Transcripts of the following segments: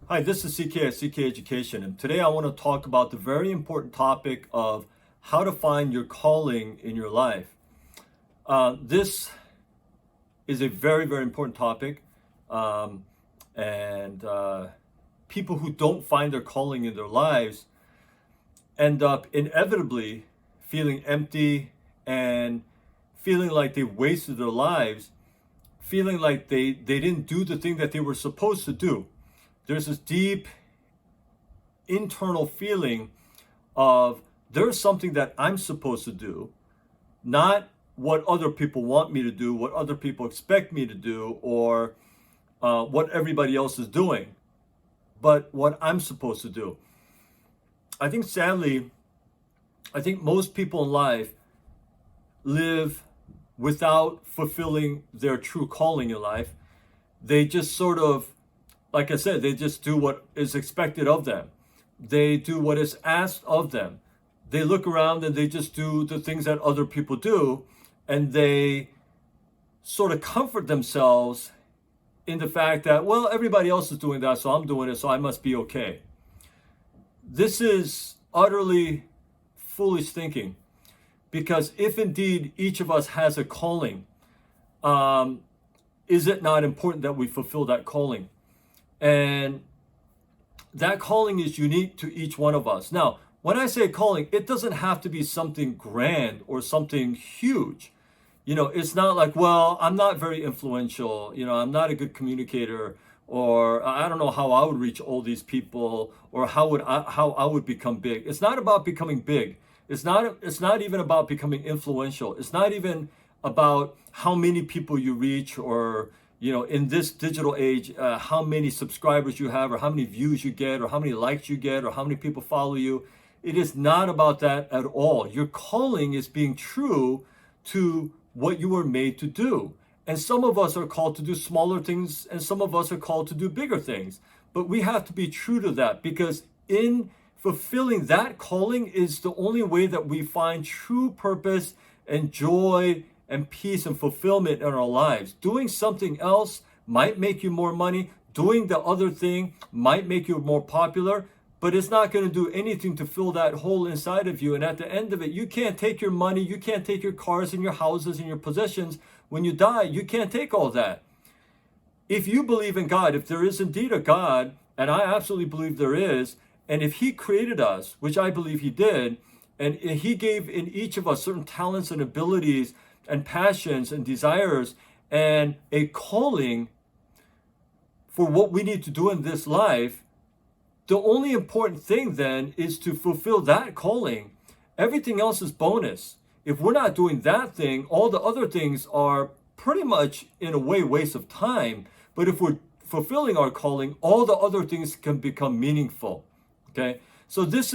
Hi, this is CK at CK Education, and today I want to talk about the very important topic of how to find your calling in your life. This is a very, very important topic, um, and people who don't find their calling in their lives end up inevitably feeling empty and feeling like they wasted their lives, feeling like they didn't do the thing that they were supposed to do. There's this deep internal feeling of there's something that I'm supposed to do, not what other people want me to do, what other people expect me to do, or what everybody else is doing, but what I'm supposed to do. I think sadly, I think most people in life live without fulfilling their true calling in life. They just sort of, like I said, they just do what is expected of them. They do what is asked of them. They look around and they just do the things that other people do, and they sort of comfort themselves in the fact that, well, everybody else is doing that, so I'm doing it, so I must be okay. This is utterly foolish thinking, because if indeed each of us has a calling, is it not important that we fulfill that calling? And that calling is unique to each one of us. Now, when I say calling, it doesn't have to be something grand or something huge. It's not like, well, I'm not very influential, I'm not a good communicator, or I don't know how I would reach all these people, or how I would become big. It's not about becoming big. It's not even about becoming influential. It's not even about how many people you reach, or in this digital age, how many subscribers you have, or how many views you get, or how many likes you get, or how many people follow you. It is not about that at all. Your calling is being true to what you were made to do. And some of us are called to do smaller things, and some of us are called to do bigger things. But we have to be true to that, because in fulfilling that calling is the only way that we find true purpose and joy and peace and fulfillment in our lives. Doing something else might make you more money. Doing the other thing might make you more popular, but it's not going to do anything to fill that hole inside of you. And at the end of it, you can't take your money, you can't take your cars and your houses and your possessions. When you die, you can't take all that. If you believe in God, if there is indeed a God, and I absolutely believe there is, and if He created us, which I believe He did, and He gave in each of us certain talents and abilities and passions and desires and a calling for what we need to do in this life, the only important thing then is to fulfill that calling. Everything else is bonus. If we're not doing that thing, all the other things are pretty much, in a way, waste of time. But if we're fulfilling our calling, all the other things can become meaningful. Okay? So this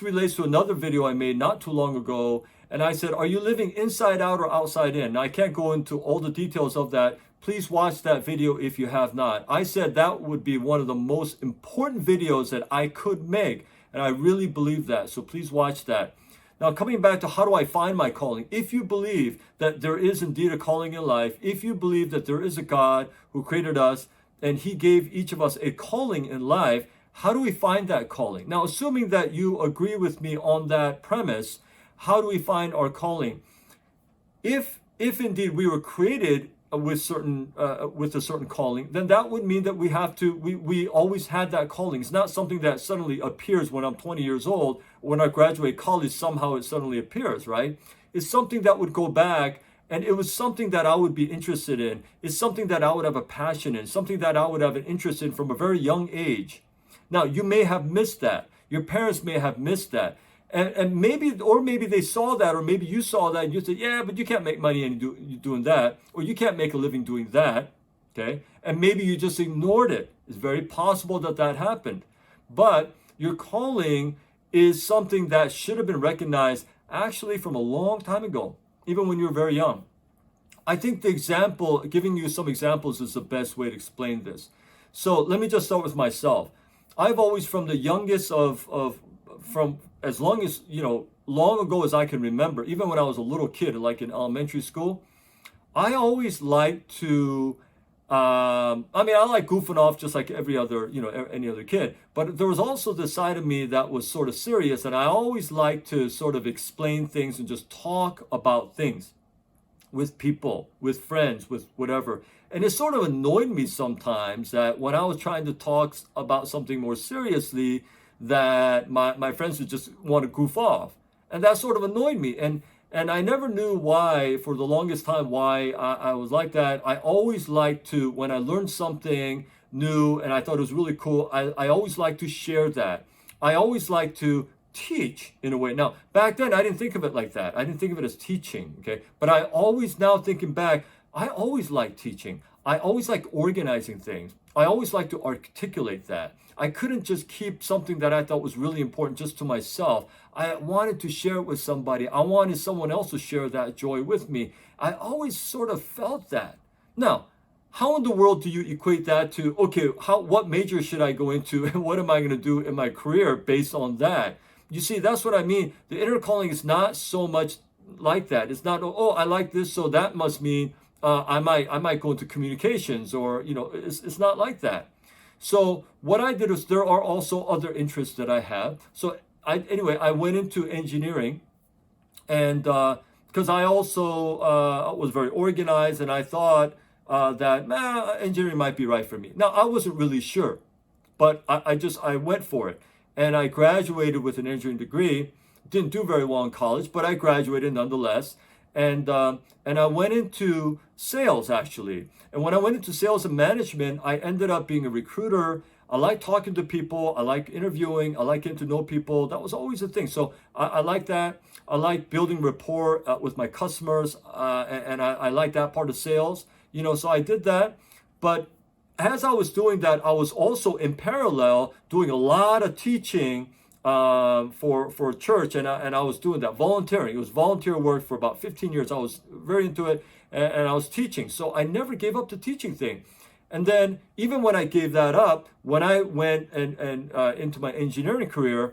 relates to another video I made not too long ago, and I said, are you living inside out or outside in? Now, I can't go into all the details of that. Please watch that video if you have not. I said that would be one of the most important videos that I could make, and I really believe that. So please watch that. Now, coming back to how do I find my calling? If you believe that there is indeed a calling in life, if you believe that there is a God who created us and He gave each of us a calling in life, how do we find that calling? Now, assuming that you agree with me on that premise, how do we find our calling? If indeed we were created with a certain calling, then that would mean that we always had that calling. It's not something that suddenly appears when I'm 20 years old. When I graduate college, somehow it suddenly appears, right? It's something that would go back, and it was something that I would be interested in. It's something that I would have a passion in, something that I would have an interest in from a very young age. Now, you may have missed that. Your parents may have missed that. And maybe they saw that, or maybe you saw that and you said, yeah, but you can't make money doing that, or you can't make a living doing that, okay? And maybe you just ignored it. It's very possible that that happened. But your calling is something that should have been recognized actually from a long time ago, even when you were very young. I think giving you some examples is the best way to explain this. So let me just start with myself. I've always, from the youngest from as long as, long ago as I can remember, even when I was a little kid, like in elementary school, I always liked to I mean, I like goofing off just like every other, any other kid. But there was also the side of me that was sort of serious, and I always like to sort of explain things and just talk about things with people, with friends, with whatever. And it sort of annoyed me sometimes that when I was trying to talk about something more seriously, that my friends would just want to goof off. And that sort of annoyed me. And I never knew why, for the longest time, why I was like that. I always liked to, when I learned something new and I thought it was really cool, I always like to share that. I always like to teach in a way. Now, back then, I didn't think of it like that. I didn't think of it as teaching, okay? But I always, now thinking back, I always like teaching. I always like organizing things. I always like to articulate that. I couldn't just keep something that I thought was really important just to myself. I wanted to share it with somebody. I wanted someone else to share that joy with me. I always sort of felt that. Now, how in the world do you equate that to, okay, what major should I go into and what am I going to do in my career based on that? You see, that's what I mean. The inner calling is not so much like that. It's not, oh, I like this, so that must mean I might go into communications, or it's not like that. So what I did is, there are also other interests that I have. So I went into engineering, and because I also was very organized, and I thought that engineering might be right for me. Now, I wasn't really sure, but I went for it, and I graduated with an engineering degree. Didn't do very well in college, but I graduated nonetheless. And I went into sales, actually. And when I went into sales and management, I ended up being a recruiter. I like talking to people. I like interviewing. I like getting to know people. That was always a thing. So I like that. I like building rapport with my customers, and I like that part of sales. So I did that. But as I was doing that, I was also in parallel doing a lot of teaching for church, and I was doing that, volunteering. It was volunteer work for about 15 years. I was very into it, and I was teaching. So I never gave up the teaching thing. And then even when I gave that up, when I went and into my engineering career,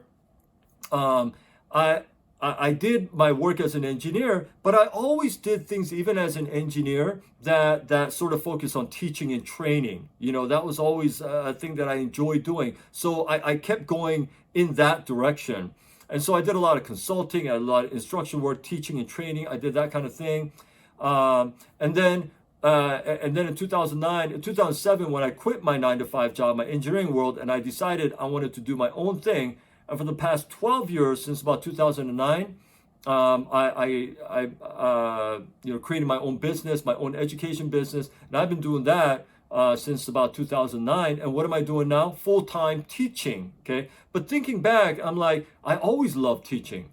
I did my work as an engineer, but I always did things, even as an engineer, that sort of focused on teaching and training. That was always a thing that I enjoyed doing. So I kept going in that direction. And so I did a lot of consulting, a lot of instruction work, teaching and training. I did that kind of thing. And then in 2007, when I quit my 9-to-5 job, my engineering world, and I decided I wanted to do my own thing. And for the past 12 years, since about 2009, I created my own business, my own education business, and I've been doing that since about 2009. And what am I doing now? Full-time teaching. Okay, but thinking back, I'm like, I always loved teaching.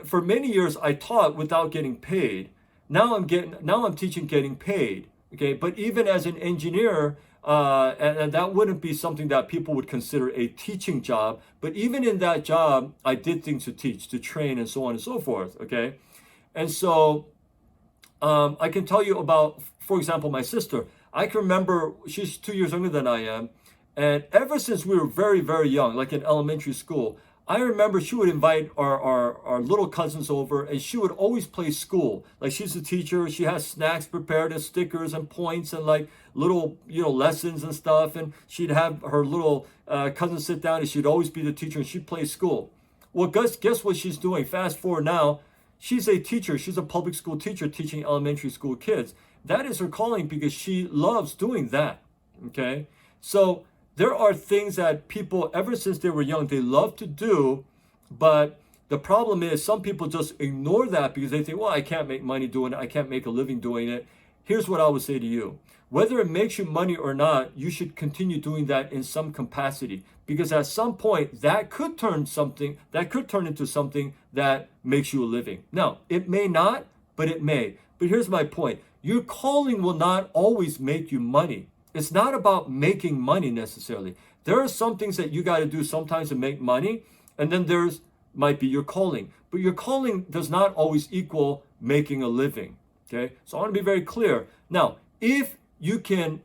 For many years, I taught without getting paid. Now I'm teaching getting paid. Okay, but even as an engineer. And that wouldn't be something that people would consider a teaching job. But even in that job, I did things to teach, to train, and so on and so forth. Okay. And so I can tell you about, for example, my sister. I can remember, she's 2 years younger than I am. And ever since we were very, very young, like in elementary school, I remember she would invite our little cousins over, and she would always play school. Like, she's a teacher. She has snacks prepared and stickers and points and like little, lessons and stuff. And she'd have her little cousin sit down, and she'd always be the teacher, and she'd play school. Well, guess what she's doing? Fast forward now, she's a teacher. She's a public school teacher teaching elementary school kids. That is her calling because she loves doing that. Okay. So there are things that people, ever since they were young, they love to do, but the problem is some people just ignore that because they think, well, I can't make money doing it. I can't make a living doing it. Here's what I would say to you. Whether it makes you money or not, you should continue doing that in some capacity, because at some point that could turn into something that makes you a living. Now, it may not, but it may. But here's my point. Your calling will not always make you money. It's not about making money necessarily. There are some things that you got to do sometimes to make money, and then might be your calling. But your calling does not always equal making a living. Okay? So I want to be very clear. Now, if you can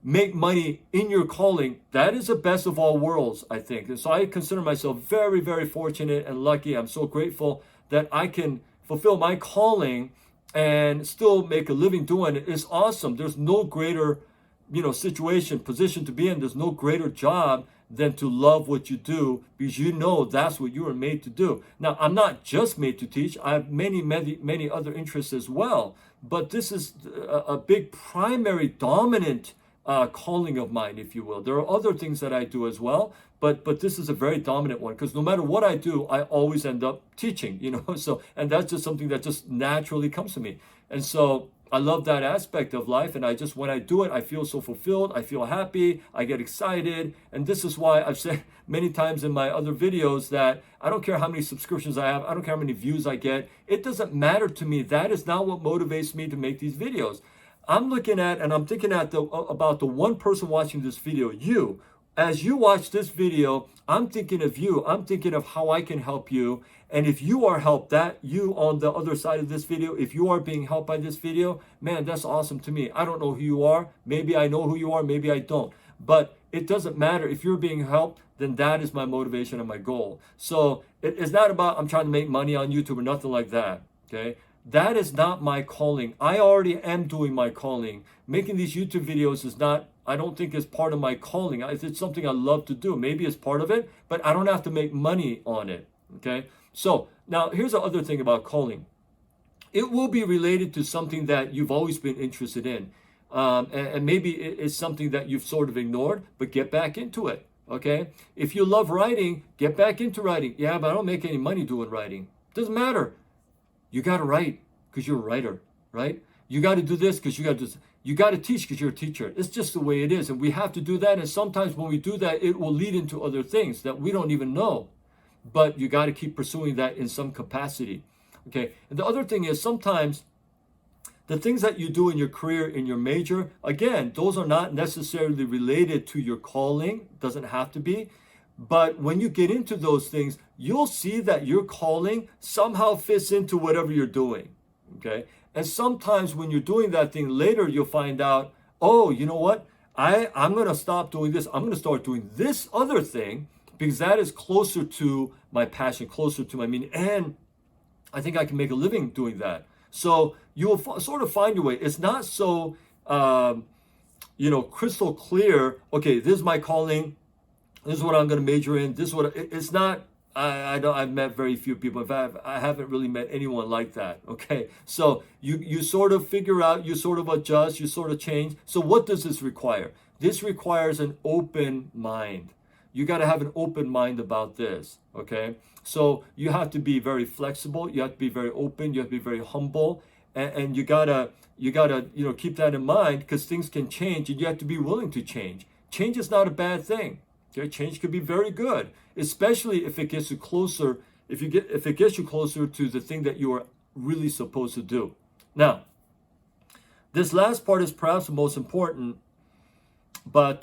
make money in your calling, that is the best of all worlds, I think. And so I consider myself very, very fortunate and lucky. I'm so grateful that I can fulfill my calling and still make a living doing it is awesome. There's no greater, situation, position to be in. There's no greater job than to love what you do, because you know that's what you were made to do. Now, I'm not just made to teach. I have many other interests as well, but this is a big primary dominant calling of mine, if you will. There are other things that I do as well, but this is a very dominant one, because no matter what I do, I always end up teaching, so, and that's just something that just naturally comes to me. And so I love that aspect of life, and when I do it, I feel so fulfilled, I feel happy, I get excited. And this is why I've said many times in my other videos that I don't care how many subscriptions I have, I don't care how many views I get, it doesn't matter to me. That is not what motivates me to make these videos. I'm looking at, and I'm thinking about the one person watching this video, you. As you watch this video, I'm thinking of you. I'm thinking of how I can help you. And if you are helped, that you on the other side of this video, if you are being helped by this video, man, that's awesome to me. I don't know who you are. Maybe I know who you are. Maybe I don't. But it doesn't matter. If you're being helped, then that is my motivation and my goal. So it's not about I'm trying to make money on YouTube or nothing like that. Okay. That is not my calling. I already am doing my calling. Making these YouTube videos is not, I don't think it's part of my calling. It's something I love to do. Maybe it's part of it, but I don't have to make money on it. Okay. So now here's the other thing about calling. It will be related to something that you've always been interested in. And maybe it's something that you've sort of ignored, but get back into it. Okay. If you love writing, get back into writing. Yeah, but I don't make any money doing writing. Doesn't matter. You got to write because you're a writer, right? You got to do this because you got to do this. You got to teach because you're a teacher. It's just the way it is. And we have to do that. And sometimes when we do that, it will lead into other things that we don't even know. But you got to keep pursuing that in some capacity. Okay. And the other thing is sometimes the things that you do in your career, in your major, again, those are not necessarily related to your calling. Doesn't have to be. But when you get into those things, you'll see that your calling somehow fits into whatever you're doing. Okay. And sometimes when you're doing that thing later, you'll find out, oh, you know what? I'm going to stop doing this. I'm going to start doing this other thing because that is closer to my passion, closer to my meaning. And I think I can make a living doing that. So you will sort of find your way. It's not so, crystal clear. Okay, this is my calling. This is what I'm going to major in. This is what it's not. I've met very few people. In fact, I haven't really met anyone like that. Okay, so you sort of figure out, you sort of adjust, you sort of change. So what does this require? This requires an open mind. You got to have an open mind about this. Okay, so you have to be very flexible. You have to be very open. You have to be very humble, and you gotta keep that in mind because things can change, and you have to be willing to change. Change is not a bad thing. Okay, change could be very good, especially if it gets you closer. If it gets you closer to the thing that you are really supposed to do. Now, this last part is perhaps the most important, but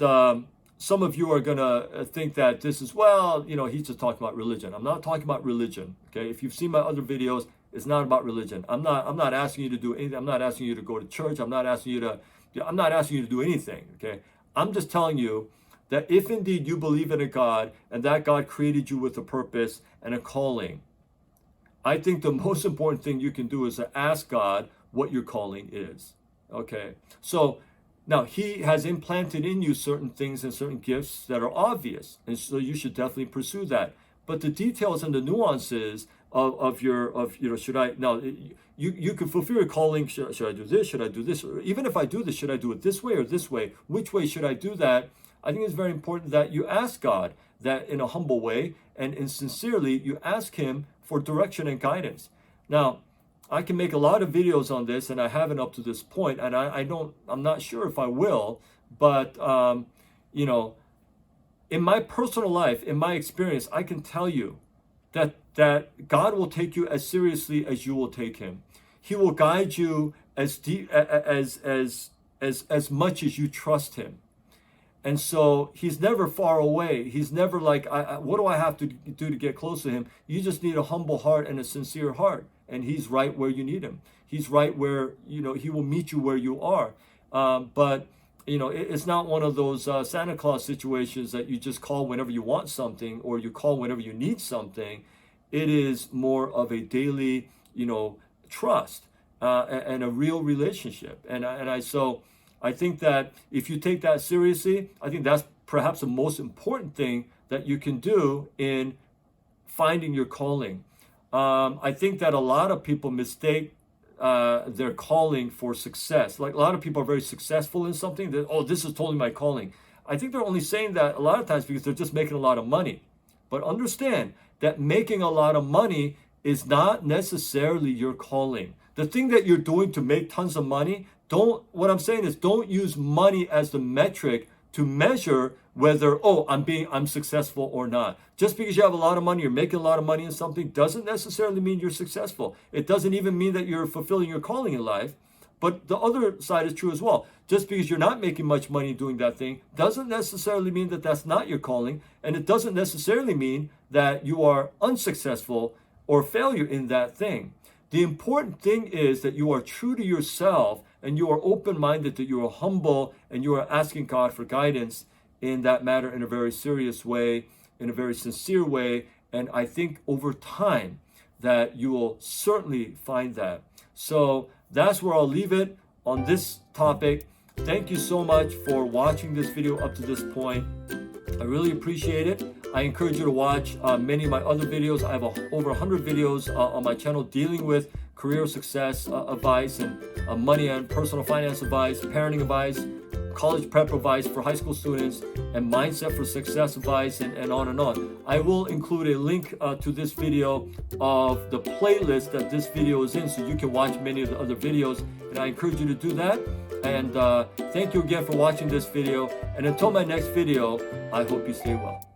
some of you are gonna think that this is he's just talking about religion. I'm not talking about religion. Okay, if you've seen my other videos, it's not about religion. I'm not asking you to do anything. I'm not asking you to go to church. I'm not asking you to do anything. Okay, I'm just telling you that if indeed you believe in a God and that God created you with a purpose and a calling, I think the most important thing you can do is to ask God what your calling is. Okay, so now He has implanted in you certain things and certain gifts that are obvious, and so you should definitely pursue that. But the details and the nuances of should I now you can fulfill your calling. Should I do this? Should I do this? Or even if I do this, should I do it this way or this way? Which way should I do that? I think it's very important that you ask God that in a humble way and sincerely you ask Him for direction and guidance. Now, I can make a lot of videos on this, and I haven't up to this point, and I'm not sure if I will, but in my personal life, in my experience, I can tell you that God will take you as seriously as you will take Him. He will guide you as deep as much as you trust Him. And so He's never far away. He's never like, what do I have to do to get close to Him? You just need a humble heart and a sincere heart. And He's right where you need Him. He's right where, He will meet you where you are. But it's not one of those Santa Claus situations that you just call whenever you want something or you call whenever you need something. It is more of a daily, trust. and a real relationship. So I think that if you take that seriously, I think that's perhaps the most important thing that you can do in finding your calling. I think that a lot of people mistake their calling for success. Like a lot of people are very successful in something that, oh, this is totally my calling. I think they're only saying that a lot of times because they're just making a lot of money. But understand that making a lot of money is not necessarily your calling. The thing that you're doing to make tons of money, what I'm saying is don't use money as the metric to measure whether, oh, I'm successful or not. Just because you have a lot of money, you're making a lot of money in something, doesn't necessarily mean you're successful. It doesn't even mean that you're fulfilling your calling in life. But the other side is true as well. Just because you're not making much money doing that thing doesn't necessarily mean that that's not your calling. And it doesn't necessarily mean that you are unsuccessful or failure in that thing. The important thing is that you are true to yourself and you are open-minded, that you are humble and you are asking God for guidance in that matter in a very serious way, in a very sincere way. And I think over time that you will certainly find that. So that's where I'll leave it on this topic. Thank you so much for watching this video up to this point. I really appreciate it. I encourage you to watch many of my other videos. I have over 100 videos on my channel dealing with career success advice and money and personal finance advice, parenting advice, college prep advice for high school students, and mindset for success advice, and on and on. I will include a link to this video of the playlist that this video is in so you can watch many of the other videos, and I encourage you to do that. And thank you again for watching this video, and until my next video, I hope you stay well.